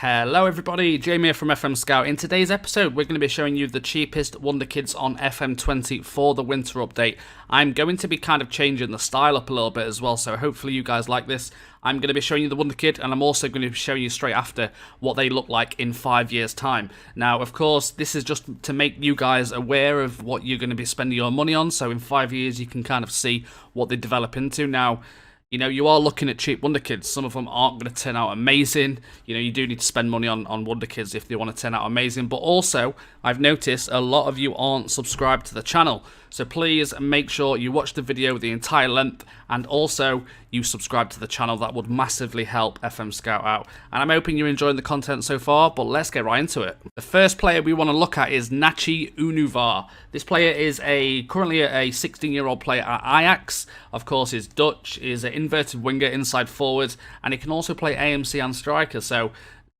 Hello everybody, Jamie here from FM Scout. In today's episode, we're going to be showing you the cheapest Wonderkids on FM20 for the winter update. I'm going to be kind of changing the style up a little bit as well, so hopefully you guys like this. I'm going to be showing you the Wonderkid, and I'm also going to be showing you straight after what they look like in 5 years' time. Now, of course, this is just to make you guys aware of what you're going to be spending your money on, so in 5 years you can kind of see what they develop into. Now, you know, you are looking at cheap Wonderkids. Some of them aren't going to turn out amazing. You know, you do need to spend money on Wonderkids if they want to turn out amazing. But also, I've noticed a lot of you aren't subscribed to the channel. So please make sure you watch the video the entire length, and also you subscribe to the channel. That would massively help FM Scout out. And I'm hoping you're enjoying the content so far, but let's get right into it. The first player we want to look at is Naci Ünüvar. This player is currently a 16-year-old player at Ajax. Of course, he's Dutch, is an inverted winger, inside forward, and he can also play AMC and striker. So,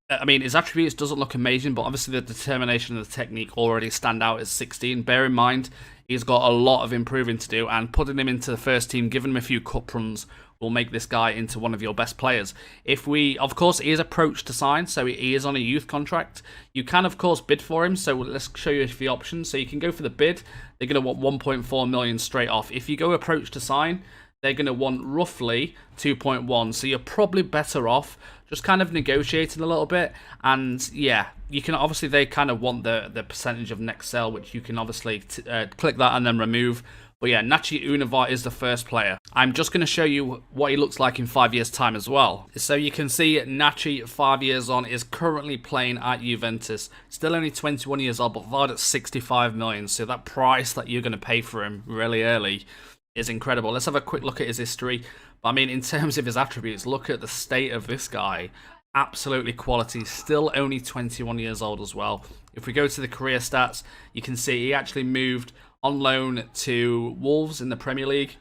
I mean, his attributes doesn't look amazing, but obviously the determination and the technique already stand out as 16. Bear in mind, he's got a lot of improving to do, and putting him into the first team, giving him a few cup runs, will make this guy into one of your best players. Of course, he is approached to sign, so he is on a youth contract. You can, of course, bid for him, so let's show you the options. So you can go for the bid. They're going to want 1.4 million straight off. If you go approach to sign, they're going to want roughly 2.1, so you're probably better off just kind of negotiating a little bit. And yeah, you can obviously, they kind of want the percentage of next sale, which you can obviously click that and then remove. But yeah, Naci Ünüvar is the first player. I'm just going to show you what he looks like in 5 years' time as well. So you can see Naci, 5 years on, is currently playing at Juventus. Still only 21 years old, but valued at 65 million. So that price that you're going to pay for him really early is incredible. Let's have a quick look at his history. I mean, in terms of his attributes, look at the state of this guy. Absolutely quality. Still only 21 years old as well. If we go to the career stats, you can see he actually moved on loan to Wolves in the Premier League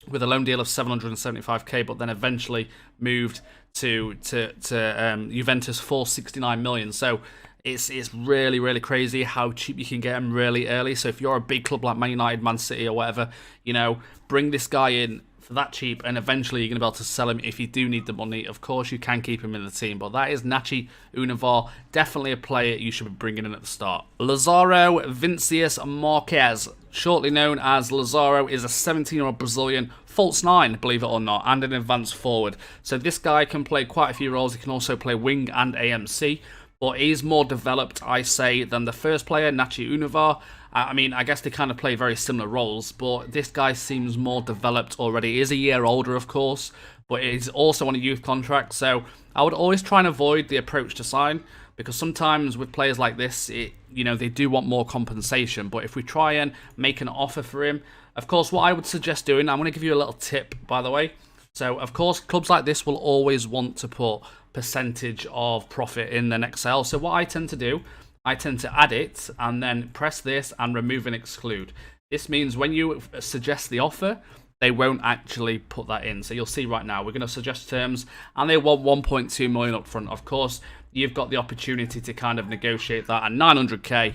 with a loan deal of 775k, but then eventually moved to Juventus for 69 million. So it's really, really crazy how cheap you can get him really early. So if you're a big club like Man United, Man City or whatever, you know, bring this guy in for that cheap, and eventually you're going to be able to sell him if you do need the money. Of course, you can keep him in the team, but that is Naci Ünüvar. Definitely a player you should be bringing in at the start. Lázaro Vinícius Marques, shortly known as Lázaro, is a 17-year-old Brazilian false nine, believe it or not, and an advanced forward. So this guy can play quite a few roles. He can also play wing and AMC, but he's more developed, I say, than the first player, Naci Ünüvar. I mean, I guess they kind of play very similar roles, but this guy seems more developed already. He is a year older, of course, but he's also on a youth contract, so I would always try and avoid the approach to sign, because sometimes with players like this, you know, they do want more compensation. But if we try and make an offer for him, of course, what I would suggest doing, I'm going to give you a little tip, by the way. So, of course, clubs like this will always want to put percentage of profit in their next sale. So what I tend to do, I tend to add it and then press this and remove and exclude. This means when you suggest the offer, they won't actually put that in. So you'll see right now, we're going to suggest terms, and they want 1.2 million up front. Of course, you've got the opportunity to kind of negotiate that, and 900k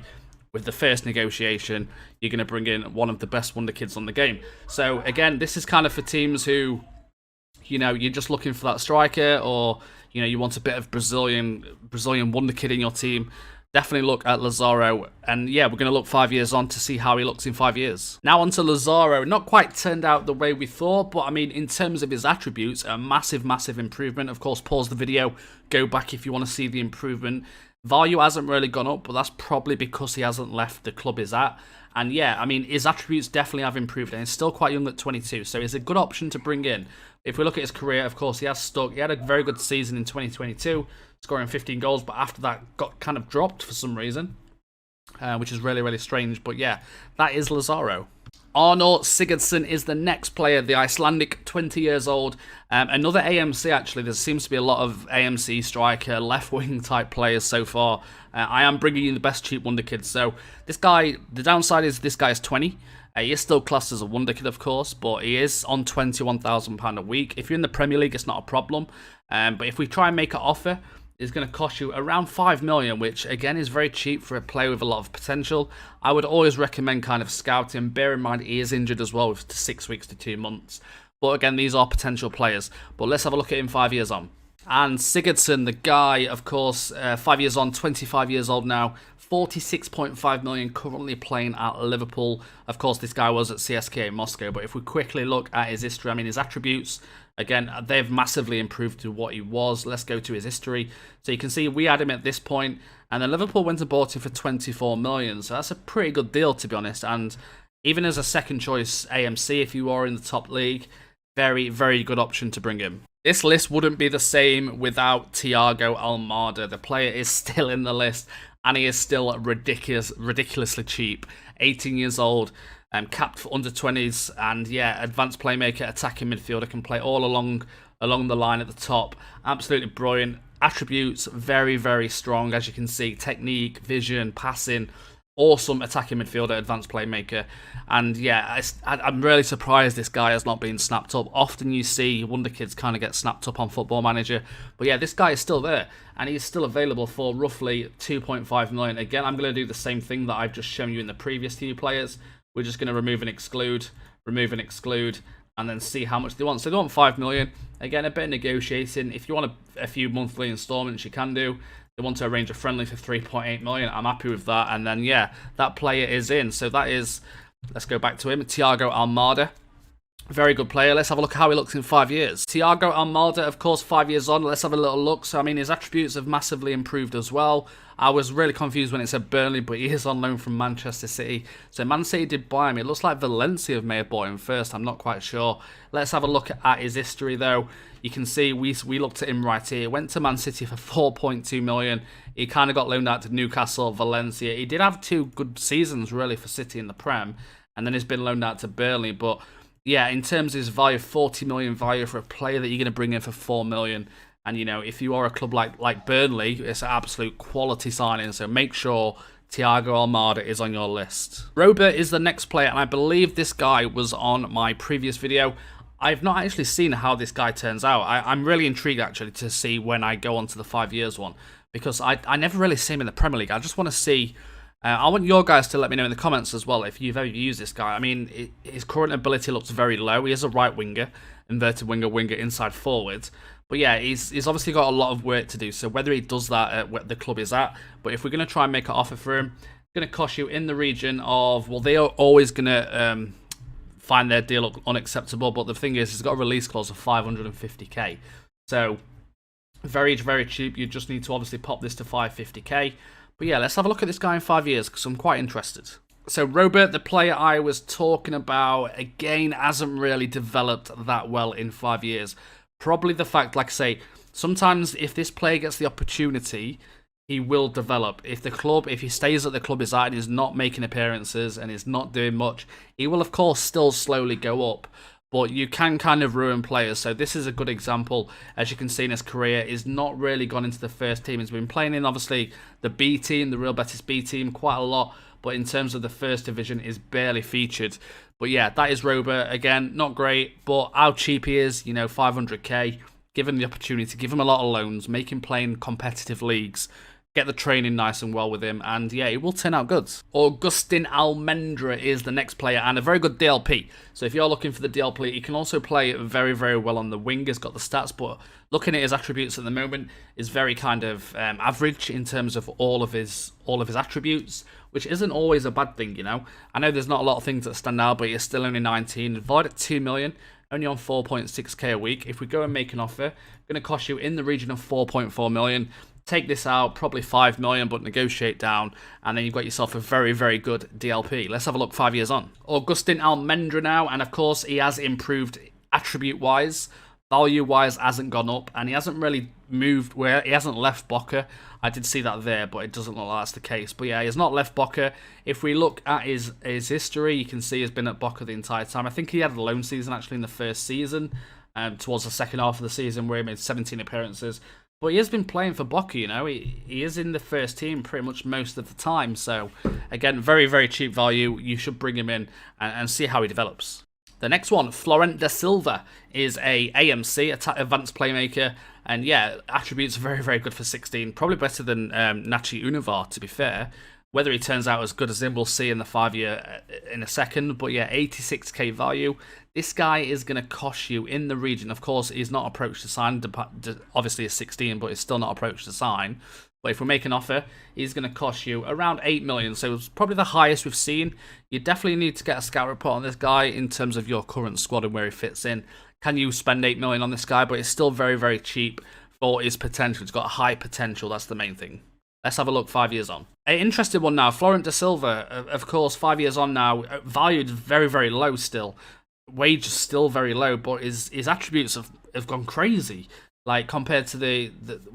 with the first negotiation, you're going to bring in one of the best Wonderkids on the game. So again, this is kind of for teams who, you know, you're just looking for that striker, or you know, you want a bit of Brazilian Wonderkid in your team. Definitely look at Lázaro, and yeah, we're going to look 5 years on to see how he looks in 5 years. Now onto Lázaro. Not quite turned out the way we thought, but I mean, in terms of his attributes, a massive, massive improvement. Of course, pause the video, go back if you want to see the improvement. Value hasn't really gone up, but that's probably because he hasn't left the club he's at. And yeah, I mean, his attributes definitely have improved, and he's still quite young at 22, so he's a good option to bring in. If we look at his career, of course, he has stuck. He had a very good season in 2022, scoring 15 goals, but after that got kind of dropped for some reason, which is really, really strange. But yeah, that is Lázaro. Arnór Sigurdsson is the next player, the Icelandic, 20 years old. Another AMC, actually. There seems to be a lot of AMC striker, left-wing type players so far. I am bringing you the best cheap Wonderkids. So this guy, the downside is this guy is 20. He is still classed as a Wonderkid, of course, but he is on £21,000 a week. If you're in the Premier League, it's not a problem. But if we try and make an offer, it's going to cost you around 5 million, which again is very cheap for a player with a lot of potential. I would always recommend kind of scouting. Bear in mind he is injured as well with 6 weeks to 2 months. But again, these are potential players. But let's have a look at him 5 years on. And Sigurdsson, the guy, of course, 5 years on, 25 years old now, 46.5 million, currently playing at Liverpool. Of course, this guy was at CSKA Moscow, but if we quickly look at his history, I mean, his attributes, again, they've massively improved to what he was. Let's go to his history. So you can see we had him at this point, and then Liverpool went and bought him for 24 million. So that's a pretty good deal, to be honest. And even as a second choice AMC, if you are in the top league, very, very good option to bring him. This list wouldn't be the same without Thiago Almada. The player is still in the list, and he is still ridiculously cheap. 18 years old, capped for under 20s, and yeah, advanced playmaker, attacking midfielder, can play all along the line at the top. Absolutely brilliant. Attributes, very, very strong, as you can see. Technique, vision, passing. Awesome attacking midfielder, advanced playmaker. And yeah, I'm really surprised this guy has not been snapped up. Often you see Wonderkids kind of get snapped up on Football Manager. But yeah, this guy is still there. And he's still available for roughly 2.5 million. Again, I'm going to do the same thing that I've just shown you in the previous few players. We're just going to remove and exclude, and then see how much they want. So they want 5 million. Again, a bit of negotiating. If you want a few monthly installments, you can do. They want to arrange a friendly for 3.8 million. I'm happy with that. And then, yeah, that player is in. So that is, let's go back to him, Thiago Almada. Very good player. Let's have a look at how he looks in 5 years. Thiago Almada, of course, 5 years on. Let's have a little look. So, I mean, his attributes have massively improved as well. I was really confused when it said Burnley, but he is on loan from Manchester City. So, Man City did buy him. It looks like Valencia may have bought him first. I'm not quite sure. Let's have a look at his history, though. You can see we looked at him right here. He went to Man City for 4.2 million. He kind of got loaned out to Newcastle, Valencia. He did have 2 good seasons, really, for City in the Prem. And then he's been loaned out to Burnley. But yeah, in terms of his value, 40 million value for a player that you're going to bring in for 4 million. And, you know, if you are a club like Burnley, it's an absolute quality signing. So make sure Thiago Almada is on your list. Róber is the next player, and I believe this guy was on my previous video. I've not actually seen how this guy turns out. I'm really intrigued, actually, to see when I go on to the 5 years one. Because I never really see him in the Premier League. I just want to see... I want your guys to let me know in the comments as well if you've ever used this guy. I mean, his current ability looks very low. He is a right winger, inverted winger, inside forward. But yeah, he's obviously got a lot of work to do. So whether he does that at what the club is at, but if we're going to try and make an offer for him, it's going to cost you in the region of, well, they are always going to find their deal unacceptable. But the thing is, he's got a release clause of 550k. So very, very cheap. You just need to obviously pop this to 550k. But yeah, let's have a look at this guy in 5 years, because I'm quite interested. So Róber, the player I was talking about, again, hasn't really developed that well in 5 years. Probably the fact, like I say, sometimes if this player gets the opportunity, he will develop. If he stays at the club he's at and is not making appearances and is not doing much, he will, of course, still slowly go up. But you can kind of ruin players. So this is a good example. As you can see in his career, he's not really gone into the first team. He's been playing in, obviously, the B team, the Real Betis B team, quite a lot. But in terms of the first division, is barely featured. But yeah, that is Róber. Again, not great. But how cheap he is, you know, 500k. Give him the opportunity. Give him a lot of loans. Make him play in competitive leagues. Get the training nice and well with him, and yeah, it will turn out good. Agustín Almendra is the next player, and a very good DLP. So if you're looking for the DLP, he can also play very, very well on the wing. He's got the stats, but looking at his attributes at the moment, is very kind of average in terms of all of his attributes, which isn't always a bad thing, you know. I know there's not a lot of things that stand out, but he's still only 19, valued at 2 million. Only on 4.6k a week. If we go and make an offer, going to cost you in the region of 4.4 million. Take this out, probably 5 million, but negotiate down, and then you've got yourself a very, very good DLP. Let's have a look 5 years on. Agustín Almendra now, and of course he has improved attribute-wise. Value-wise hasn't gone up, and he hasn't really moved where he hasn't left Boca. I did see that there, but it doesn't look like that's the case. But yeah, he has not left Boca. If we look at his history, you can see he's been at Boca the entire time. I think he had a loan season actually in the first season, towards the second half of the season where he made 17 appearances. But he has been playing for Boca, you know. He is in the first team pretty much most of the time. So, again, very, very cheap value. You should bring him in and see how he develops. The next one, Florent Da Silva, is a AMC, advanced playmaker. And yeah, attributes are very, very good for 16. Probably better than Naci Ünüvar, to be fair. Whether he turns out as good as him, we'll see in the 5 year in a second. But yeah, 86k value. this guy is going to cost you in the region. Of course, he's not approached to sign. Obviously, he's 16, but he's still not approached to sign. But if we make an offer, he's going to cost you around 8 million. So it's probably the highest we've seen. You definitely need to get a scout report on this guy in terms of your current squad and where he fits in. Can you spend 8 million on this guy? But it's still very, very cheap for his potential. It's got a high potential. That's the main thing. Let's have a look 5 years on. An interesting one now. Florent Da Silva, of course, 5 years on now, valued very, very low still. Wage is still very low, but his attributes have gone crazy. Like, compared to the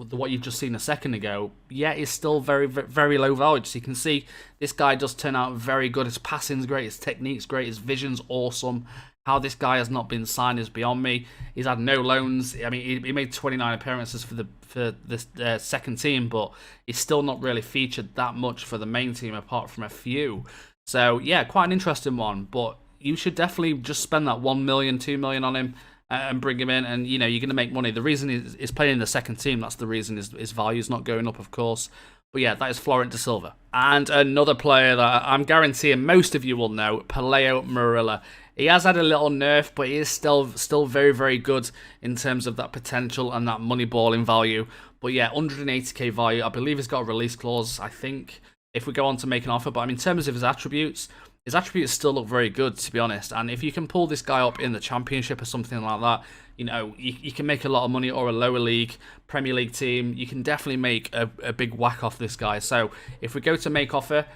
what you've just seen a second ago, yeah, it's still very, very low value. So you can see this guy does turn out very good. His passing's great, his technique's great, his vision's awesome. How this guy has not been signed is beyond me. He's had no loans. I mean, he made 29 appearances for this second team, but he's still not really featured that much for the main team apart from a few. So, yeah, quite an interesting one. But you should definitely just spend that 1 million, 2 million on him and bring him in. And, you know, you're going to make money. The reason he's playing in the second team, that's the reason his value's not going up, of course. But yeah, that is Florent Da Silva. And another player that I'm guaranteeing most of you will know, Pelayo Morilla. He has had a little nerf, but he is still very, very good in terms of that potential and that money ball in value. But yeah, 180k value. I believe he's got a release clause, I think, if we go on to make an offer. But I mean, in terms of his attributes still look very good, to be honest. And if you can pull this guy up in the Championship or something like that, you know, you can make a lot of money, or a lower league, Premier League team. You can definitely make a big whack off this guy. So if we go to make offer,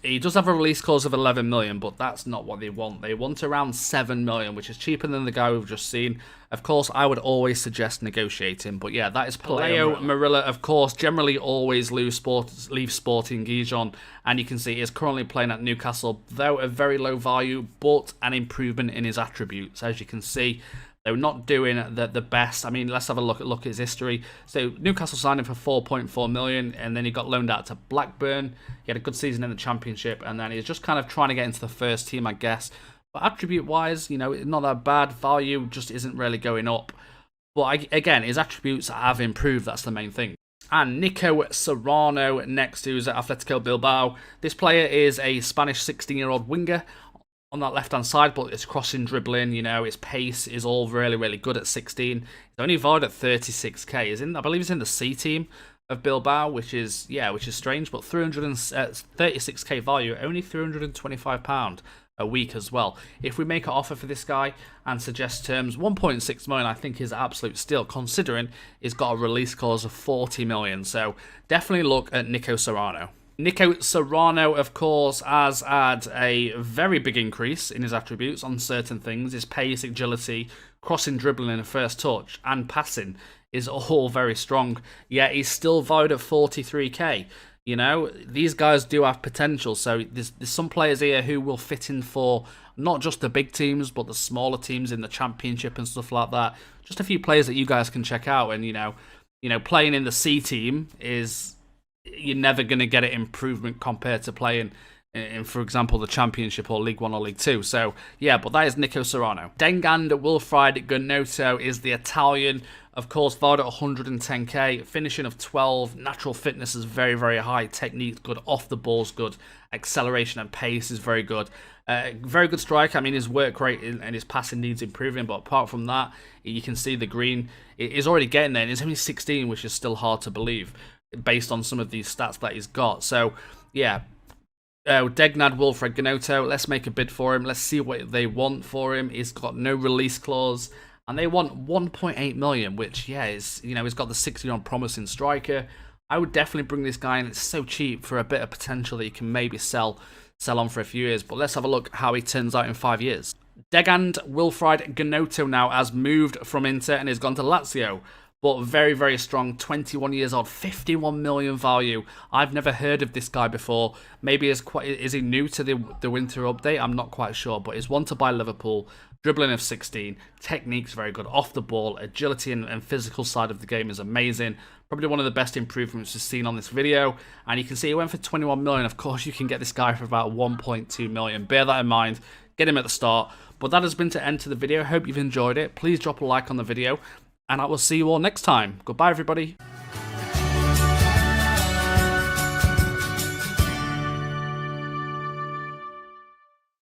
he does have a release clause of 11 million, but that's not what they want. They want around 7 million, which is cheaper than the guy we've just seen. Of course, I would always suggest negotiating, but yeah, that is Pelayo Morilla. Of course, generally always leave Sporting Gijon, and you can see he is currently playing at Newcastle, though a very low value, but an improvement in his attributes. As you can see, they're not doing the best. I mean, let's have a look at his history. So Newcastle signed him for 4.4 million, and then he got loaned out to Blackburn. He had a good season in the Championship, and then he's just kind of trying to get into the first team, I guess. But attribute-wise, you know, not that bad. Value just isn't really going up. But again, his attributes have improved. That's the main thing. And Nico Serrano next, who's at Atletico Bilbao. This player is a Spanish 16-year-old winger on that left-hand side, but it's crossing, dribbling, you know, its pace is all really, really good at 16. He's only valued at 36k. I believe he's in the C team of Bilbao, which is strange, but 36k value, only £325 a week as well. If we make an offer for this guy and suggest terms, 1.6 million I think is absolute steal, considering he's got a release clause of 40 million. So definitely look at Nico Serrano. Nico Serrano, of course, has had a very big increase in his attributes on certain things. His pace, agility, crossing, dribbling in the first touch, and passing is all very strong. Yet he's still valued at 43k. You know, these guys do have potential. So there's some players here who will fit in for not just the big teams, but the smaller teams in the Championship and stuff like that. Just a few players that you guys can check out. And, you know, playing in the C team is... You're never going to get an improvement compared to playing in, for example, the Championship or League 1 or League 2. So, yeah, but that is Nico Serrano. Dengand Wilfried Gnonto is the Italian, of course, valued at 110k, finishing of 12, natural fitness is very, very high, technique good, off the ball's good, acceleration and pace is very good. Very good striker. I mean, his work rate and his passing needs improving, but apart from that, you can see the green is already getting there, and he's only 16, which is still hard to believe, based on some of these stats that he's got. So, yeah, Dengand Wilfried Gnonto, let's make a bid for him. Let's see what they want for him. He's got no release clause, and they want 1.8 million, which, yeah, is, you know, he's got the 60-year-old promising striker. I would definitely bring this guy in. It's so cheap for a bit of potential that you can maybe sell on for a few years. But let's have a look how he turns out in 5 years. Dengand Wilfried Gnonto now has moved from Inter and has gone to Lazio. But very, very strong, 21 years old, 51 million value. I've never heard of this guy before. Maybe is he new to the winter update? I'm not quite sure, but he's one to buy Liverpool. Dribbling of 16, technique's very good, off the ball, agility and physical side of the game is amazing. Probably one of the best improvements we've seen on this video. And you can see he went for 21 million. Of course, you can get this guy for about 1.2 million. Bear that in mind. Get him at the start. But that has been the end to the video. Hope you've enjoyed it. Please drop a like on the video, and I will see you all next time. Goodbye, everybody.